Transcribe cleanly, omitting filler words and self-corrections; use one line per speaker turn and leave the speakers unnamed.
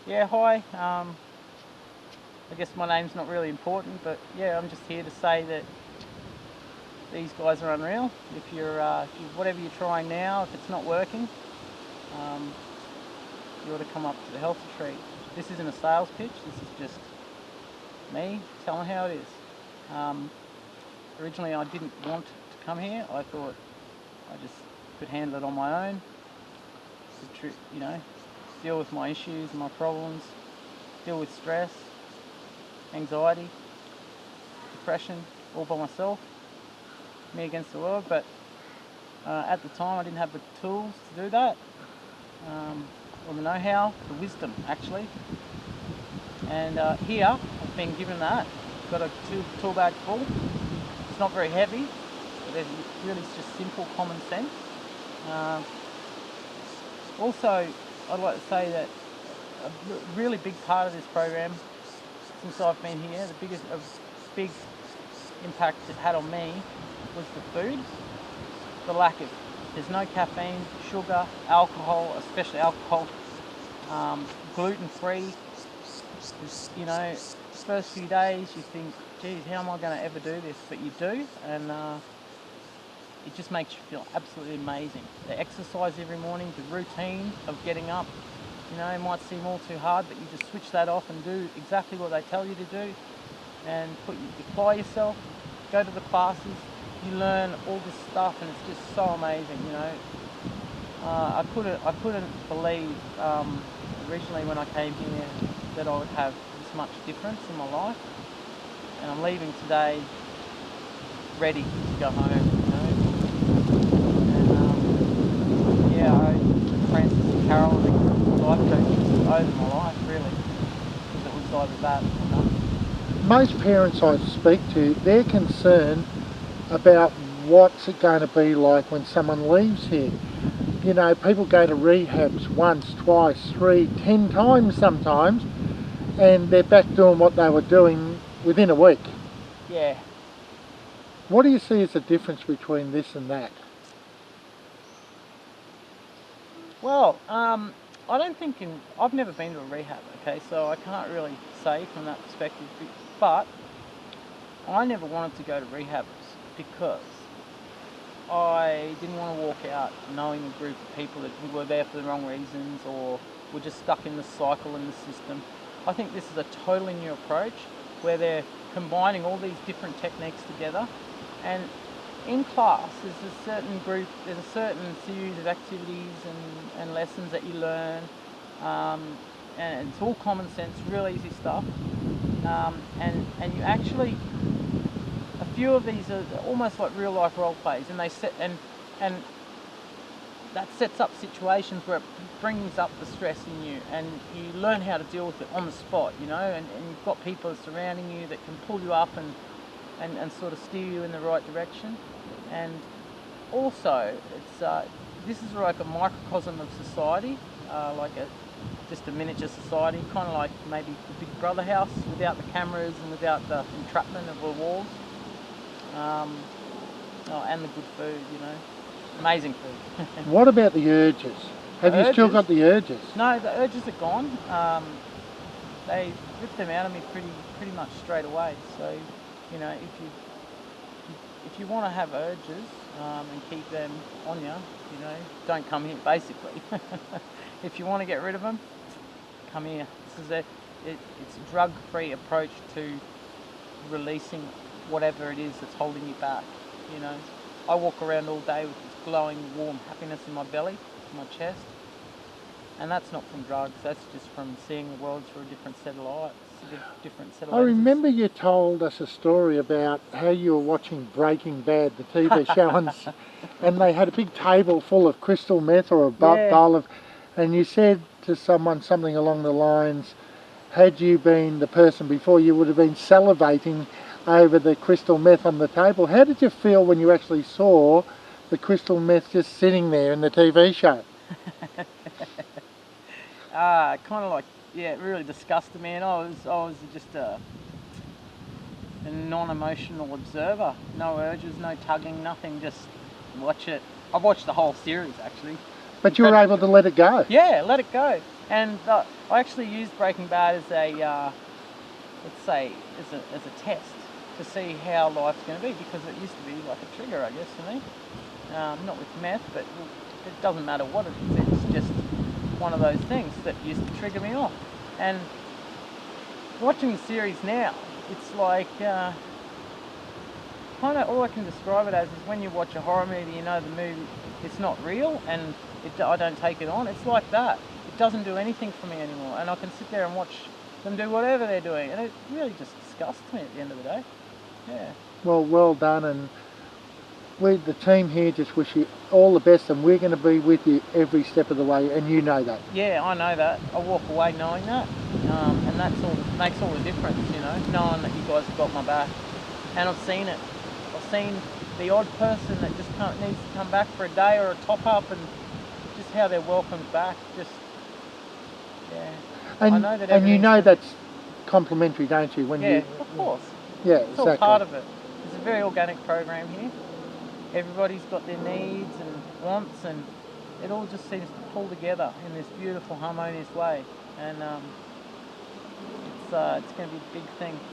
Yeah, hi. I guess my name's not really important, but yeah, I'm just here to say that these guys are unreal. If you're, whatever you're trying now, if it's not working, you ought to come up to the health retreat. This isn't a sales pitch. This is just me telling how it is. Originally, I didn't want to come here. I thought I just could handle it on my own. You know, deal with my issues, my problems, deal with stress, anxiety, depression, all by myself, me against the world. But at the time I didn't have the tools to do that, or the know-how, the wisdom actually. And here I've been given that. Got a tool bag full. It's not very heavy, but it really is just simple common sense. Also, I'd like to say that a really big part of this program, since I've been here, the biggest big impact it had on me was the food. The lack of, there's no caffeine, sugar, alcohol, especially alcohol, gluten-free. You know, first few days you think, geez, how am I going to ever do this? But you do, and it just makes you feel absolutely amazing. The exercise every morning, the routine of getting up, you know, it might seem all too hard, but you just switch that off and do exactly what they tell you to do, and apply yourself, go to the classes, you learn all this stuff, and it's just so amazing, you know. I couldn't believe originally when I came here that I would have this much difference in my life, and I'm leaving today ready to go home. Francis and Carol, the life coaches, over my life really, because it was either that or nothing.
Most parents I speak to, they're concerned about what's it going to be like when someone leaves here. You know, people go to rehabs once, twice, 3, 10 times sometimes, and they're back doing what they were doing within a week.
Yeah.
What do you see as the difference between this and that?
Well, I don't think I've never been to a rehab, okay, so I can't really say from that perspective, but I never wanted to go to rehabs because I didn't want to walk out knowing a group of people that were there for the wrong reasons or were just stuck in the cycle in the system. I think this is a totally new approach where they're combining all these different techniques together, and in class there's a certain group, there's a certain series of activities and lessons that you learn, and it's all common sense, real easy stuff, and you actually, a few of these are almost like real life role plays, and they set and that sets up situations where it brings up the stress in you, and you learn how to deal with it on the spot, you know, and you've got people surrounding you that can pull you up and sort of steer you in the right direction. And also, it's this is like a microcosm of society, just a miniature society, kind of like maybe the Big Brother house without the cameras and without the entrapment of the walls, and the good food, you know, amazing food.
What about the urges? Have you still got the urges?
No, the urges are gone. They ripped them out of me pretty much straight away. So, you know, if you want to have urges and keep them on you, you know, don't come here, basically. If you want to get rid of them, come here. This is it's a drug-free approach to releasing whatever it is that's holding you back, you know. I walk around all day with this glowing, warm happiness in my belly, in my chest, and that's not from drugs, that's just from seeing the world through a different set of lights.
I remember you told us a story about how you were watching Breaking Bad, the TV show, and they had a big table full of crystal meth or a bowl of, and you said to someone something along the lines, had you been the person before, you would have been salivating over the crystal meth on the table. How did you feel when you actually saw the crystal meth just sitting there in the TV show?
Kind of like, yeah, it really disgusted me, and I was just a non-emotional observer. No urges, no tugging, nothing, just watch it. I've watched the whole series actually.
But you were able to let it go?
Yeah, let it go. And I actually used Breaking Bad as a, let's say, as a test to see how life's going to be, because it used to be like a trigger, I guess, for me. Not with meth, but it doesn't matter what it is. It's just one of those things that used to trigger me off. And watching the series now, it's like, kind of all I can describe it as is when you watch a horror movie, you know the movie, it's not real, and I don't take it on. It's like that. It doesn't do anything for me anymore, and I can sit there and watch them do whatever they're doing, and it really just disgusts me at the end of the day. Yeah.
Well done, and we, the team here, just wish you all the best, and we're going to be with you every step of the way, and you know that.
Yeah, I know that. I walk away knowing that, and that's all makes all the difference, you know, knowing that you guys have got my back, and I've seen it. I've seen the odd person that just needs to come back for a day or a top up, and just how they're welcomed back. Just yeah.
And
I know that.
And you know that's complimentary, don't you? When
yeah, of course.
Yeah,
it's
exactly.
all part of it. It's a very organic program here. Everybody's got their needs and wants, and it all just seems to pull together in this beautiful, harmonious way. And it's going to be a big thing.